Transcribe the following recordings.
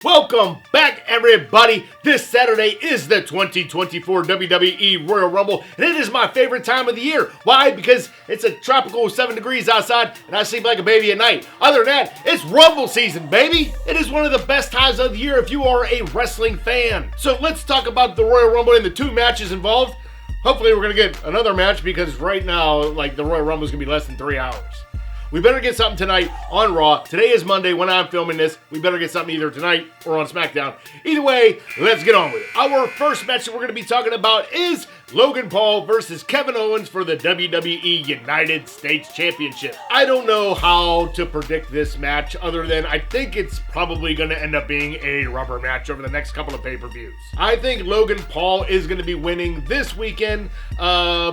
Welcome back, everybody. This Saturday is the 2024 WWE Royal Rumble, and it is my favorite time of the year. Why? Because it's a tropical 7 degrees outside, and I sleep like a baby at night. Other than that, it's Rumble season, baby. It is one of the best times of the year if you are a wrestling fan. So let's talk about the Royal Rumble and the 2 matches involved. Hopefully we're going to get another match because right now, the Royal Rumble is going to be less than 3 hours. We better get something tonight on Raw. Today is Monday when I'm filming this. We better get something either tonight or on SmackDown. Either way, let's get on with it. Our first match that we're going to be talking about is Logan Paul versus Kevin Owens for the WWE United States Championship. I don't know how to predict this match other than I think it's probably going to end up being a rubber match over the next couple of pay-per-views. I think Logan Paul is going to be winning this weekend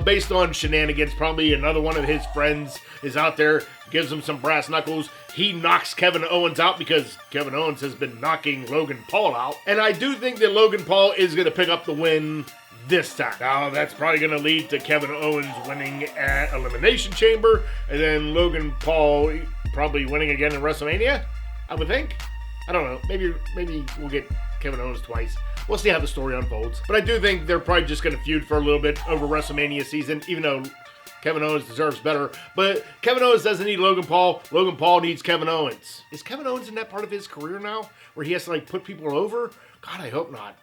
based on shenanigans. Probably another one of his friends is out there, gives him some brass knuckles. He knocks Kevin Owens out because Kevin Owens has been knocking Logan Paul out. And I do think that Logan Paul is going to pick up the win this time. Now, that's probably going to lead to Kevin Owens winning at Elimination Chamber, and then Logan Paul probably winning again in WrestleMania, I would think. I don't know. Maybe we'll get Kevin Owens twice. We'll see how the story unfolds. But I do think they're probably just going to feud for a little bit over WrestleMania season, even though Kevin Owens deserves better. But Kevin Owens doesn't need Logan Paul. Logan Paul needs Kevin Owens. Is Kevin Owens in that part of his career now where he has to put people over? God, I hope not.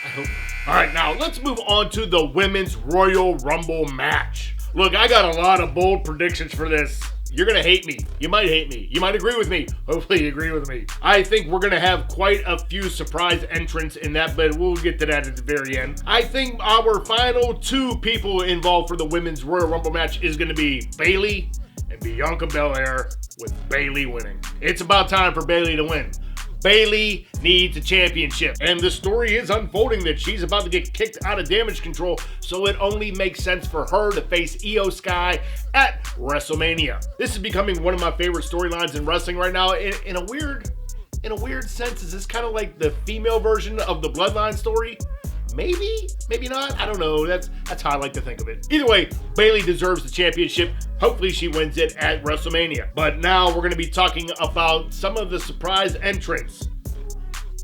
I hope not. All right, now let's move on to the Women's Royal Rumble match. Look, I got a lot of bold predictions for this. You're going to hate me. You might hate me. You might agree with me. Hopefully you agree with me. I think we're going to have quite a few surprise entrants in that, but we'll get to that at the very end. I think our final 2 people involved for the Women's Royal Rumble match is going to be Bayley and Bianca Belair, with Bayley winning. It's about time for Bayley to win. Bayley needs a championship, and the story is unfolding that she's about to get kicked out of Damage Control, so it only makes sense for her to face Io Sky at WrestleMania. This is becoming one of my favorite storylines in wrestling right now. In a weird sense, is this kind of like the female version of the Bloodline story? Maybe not. I don't know. That's how I like to think of it. Either way, Bayley deserves the championship. Hopefully she wins it at WrestleMania. But now we're going to be talking about some of the surprise entrants.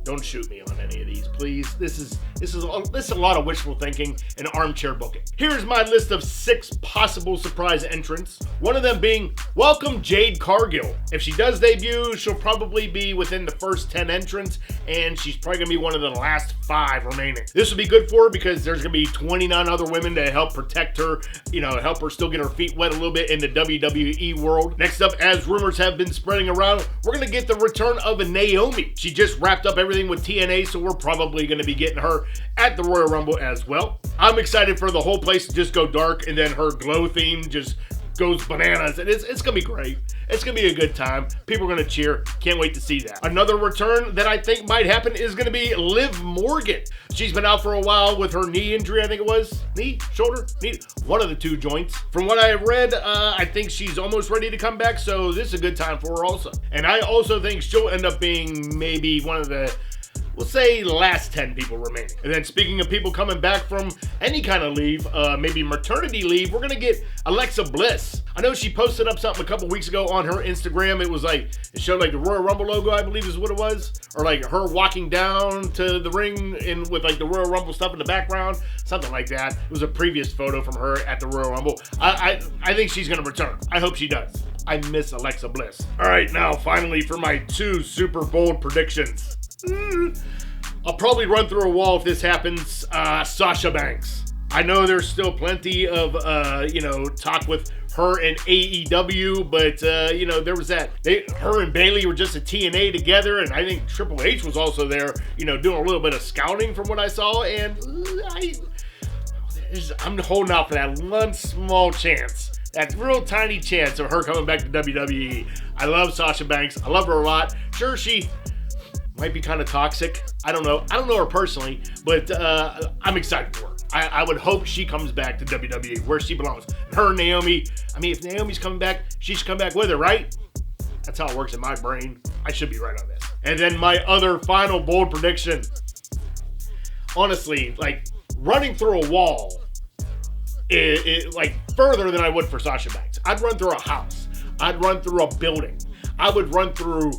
Don't shoot me on any of these, please. This is a lot of wishful thinking and armchair booking. Here's my list of 6 possible surprise entrants. One of them being welcome Jade Cargill. If she does debut, she'll probably be within the first 10 entrants, and she's probably gonna be one of the last 5 remaining. This will be good for her because there's gonna be 29 other women to help protect her, help her still get her feet wet a little bit in the WWE world. Next up, as rumors have been spreading around, we're gonna get the return of a Naomi. She just wrapped up everything with TNA, so we're probably going to be getting her at the Royal Rumble as well. I'm excited for the whole place to just go dark, and then her glow theme just goes bananas, and it's going to be great. It's going to be a good time. People are going to cheer. Can't wait to see that. Another return that I think might happen is going to be Liv Morgan. She's been out for a while with her knee injury, I think it was. Knee? Shoulder? Knee? One of the 2 joints. From what I have read, I think she's almost ready to come back, so this is a good time for her also. And I also think she'll end up being maybe one of the, we'll say, last 10 people remaining. And then speaking of people coming back from any kind of leave, maybe maternity leave, we're going to get Alexa Bliss. I know she posted up something a couple weeks ago on her Instagram. It was it showed the Royal Rumble logo, I believe is what it was. Or her walking down to the ring with the Royal Rumble stuff in the background. Something like that. It was a previous photo from her at the Royal Rumble. I think she's going to return. I hope she does. I miss Alexa Bliss. All right, now finally for my 2 super bold predictions. I'll probably run through a wall if this happens. Sasha Banks. I know there's still plenty of, talk with her and AEW, but, there was that. Her and Bayley were just a TNA together, and I think Triple H was also there, doing a little bit of scouting from what I saw, and I'm holding out for that one small chance. That real tiny chance of her coming back to WWE. I love Sasha Banks. I love her a lot. Sure, she might be kind of toxic. I don't know. I don't know her personally, but I'm excited for her. I would hope she comes back to WWE where she belongs. Her and Naomi. I mean, if Naomi's coming back, she should come back with her, right? That's how it works in my brain. I should be right on this. And then my other final bold prediction. Honestly, running through a wall, further than I would for Sasha Banks. I'd run through a house. I'd run through a building. I would run through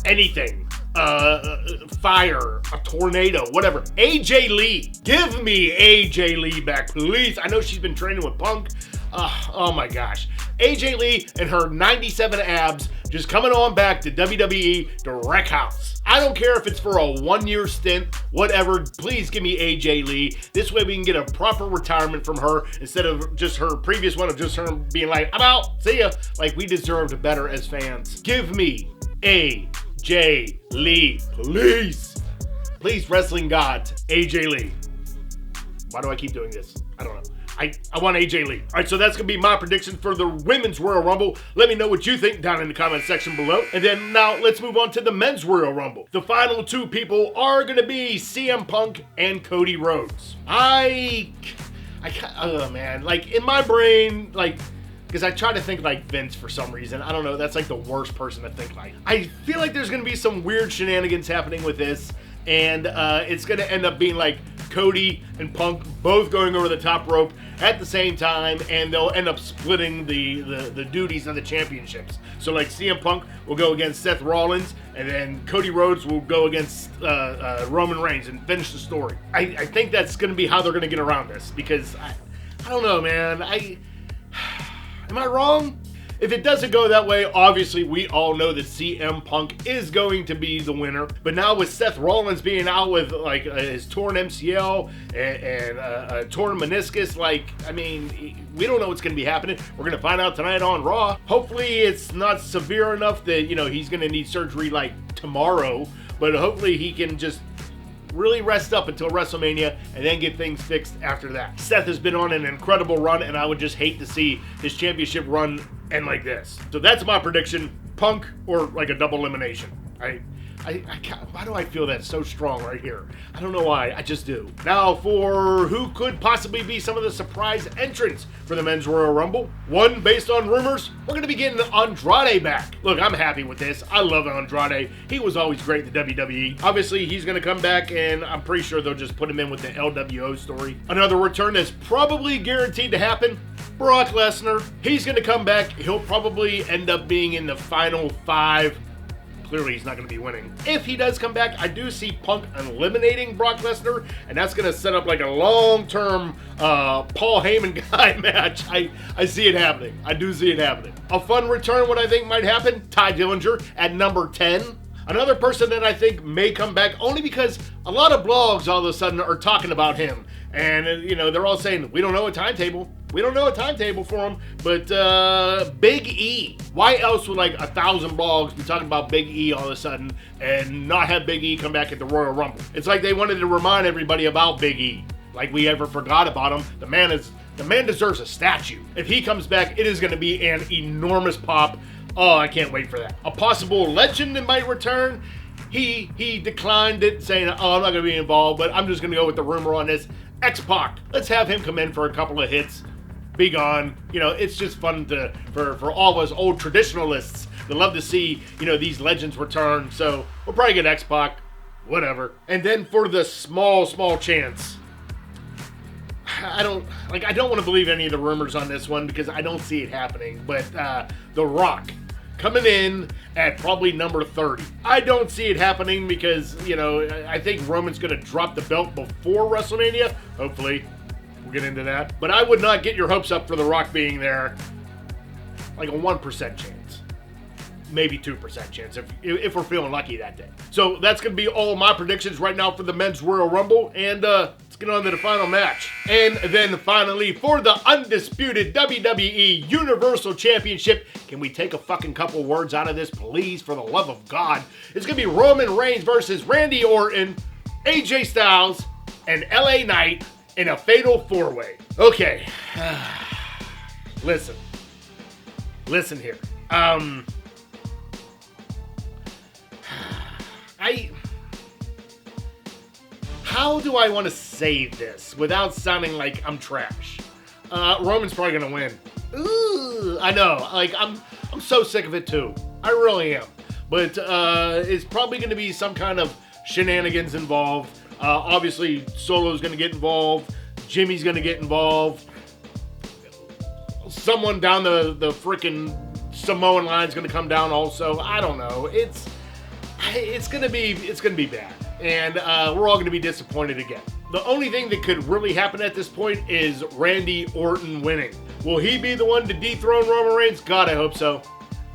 anything fire, a tornado, whatever. AJ Lee. Give me AJ Lee back, please. I know she's been training with Punk. Oh my gosh. AJ Lee and her 97 abs just coming on back to WWE to wreck house. I don't care if it's for a 1-year stint, whatever. Please give me AJ Lee. This way we can get a proper retirement from her instead of just her previous one of just her being like, I'm out, see ya. Like, we deserved better as fans. Give me AJ Lee, please. Please, wrestling gods, AJ Lee. Why do I keep doing this? I don't know. I want AJ Lee. All right, so that's going to be my prediction for the Women's Royal Rumble. Let me know what you think down in the comment section below. And then now let's move on to the Men's Royal Rumble. The final two people are going to be CM Punk and Cody Rhodes. Oh man, like in my brain, like, because I try to think like Vince for some reason. I don't know, that's like the worst person to think like. I feel like there's going to be some weird shenanigans happening with this. And it's going to end up being like Cody and Punk both going over the top rope at the same time, and they'll end up splitting the duties of the championships. So like CM Punk will go against Seth Rollins, and then Cody Rhodes will go against Roman Reigns and finish the story. I think that's going to be how they're going to get around this, because I don't know, man. Am I wrong? If it doesn't go that way, obviously we all know that CM Punk is going to be the winner. But now with Seth Rollins being out with like his torn MCL and a torn meniscus, like, I mean, we don't know what's going to be happening. We're going to find out tonight on Raw. Hopefully it's not severe enough that, you know, he's going to need surgery like tomorrow. But hopefully he can just really rest up until WrestleMania and then get things fixed after that. Seth has been on an incredible run, and I would just hate to see his championship run end like this. So that's my prediction. Punk or like a double elimination. Why do I feel that so strong right here? I don't know why, I just do. Now for who could possibly be some of the surprise entrants for the Men's Royal Rumble. One, based on rumors, we're gonna be getting Andrade back. Look, I'm happy with this. I love Andrade. He was always great in the WWE. Obviously, he's gonna come back, and I'm pretty sure they'll just put him in with the LWO story. Another return that's probably guaranteed to happen, Brock Lesnar. He's gonna come back. He'll probably end up being in the final 5. Clearly, he's not going to be winning. If he does come back, I do see Punk eliminating Brock Lesnar, and that's going to set up like a long-term Paul Heyman guy match. I see it happening. I do see it happening. A fun return, what I think might happen, Tye Dillinger at number 10. Another person that I think may come back, only because a lot of blogs all of a sudden are talking about him. And, you know, they're all saying, we don't know a timetable. We don't know a timetable for him. But Big E. Why else would like 1,000 blogs be talking about Big E all of a sudden and not have Big E come back at the Royal Rumble? It's like they wanted to remind everybody about Big E. Like we ever forgot about him. The man deserves a statue. If he comes back, it is going to be an enormous pop. Oh, I can't wait for that. A possible legend that might return. He declined it, saying, oh, I'm not going to be involved, but I'm just going to go with the rumor on this. X-Pac. Let's have him come in for a couple of hits. Be gone. You know, it's just fun for all of us old traditionalists that love to see, you know, these legends return. So we'll probably get X-Pac. Whatever. And then for the small chance, I don't want to believe any of the rumors on this one because I don't see it happening. But The Rock coming in at probably number 30. I don't see it happening because, you know, I think Roman's going to drop the belt before WrestleMania. Hopefully. We'll get into that. But I would not get your hopes up for The Rock being there. Like a 1% chance. Maybe 2% chance if we're feeling lucky that day. So that's going to be all my predictions right now for the Men's Royal Rumble. And let's get on to the final match. And then finally, for the undisputed WWE Universal Championship, can we take a fucking couple words out of this, please, for the love of God? It's going to be Roman Reigns versus Randy Orton, AJ Styles, and LA Knight in a fatal 4-way. Okay. Listen here. How do I want to say this without sounding like I'm trash? Roman's probably gonna win. Ooh, I know. Like I'm so sick of it too. I really am. But it's probably gonna be some kind of shenanigans involved. Obviously, Solo's gonna get involved. Jimmy's gonna get involved. Someone down the freaking Samoan line's gonna come down also. I don't know. it's gonna be bad, and we're all gonna be disappointed again. The only thing that could really happen at this point is Randy Orton winning. Will he be the one to dethrone Roman Reigns? God, I hope so.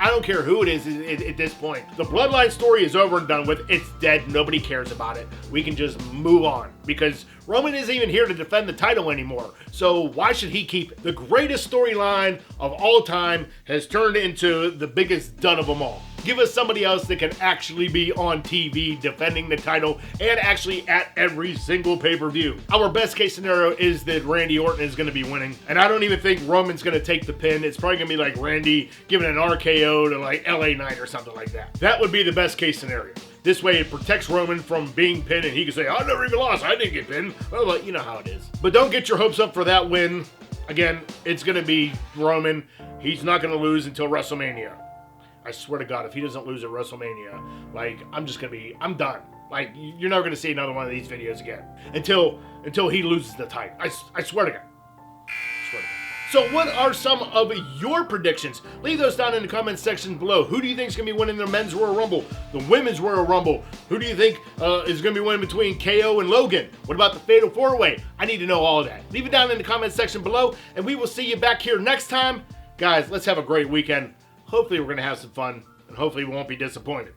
I don't care who it is at this point. The Bloodline story is over and done with. It's dead. Nobody cares about it. We can just move on because Roman isn't even here to defend the title anymore. So why should he keep the greatest storyline of all time has turned into the biggest dud of them all? Give us somebody else that can actually be on TV defending the title and actually at every single pay-per-view. Our best case scenario is that Randy Orton is going to be winning. And I don't even think Roman's going to take the pin. It's probably going to be like Randy giving an RKO to like LA Knight or something like that. That would be the best case scenario. This way it protects Roman from being pinned and he can say, I never even lost. I didn't get pinned. Well, you know how it is. But don't get your hopes up for that win. Again, it's going to be Roman. He's not going to lose until WrestleMania. I swear to God, if he doesn't lose at WrestleMania, like, I'm done. Like, you're never going to see another one of these videos again. Until he loses the title. I swear to God. So what are some of your predictions? Leave those down in the comments section below. Who do you think is going to be winning the Men's Royal Rumble? The Women's Royal Rumble? Who do you think is going to be winning between KO and Logan? What about the Fatal 4-Way? I need to know all of that. Leave it down in the comments section below, and we will see you back here next time. Guys, let's have a great weekend. Hopefully we're going to have some fun, and hopefully we won't be disappointed.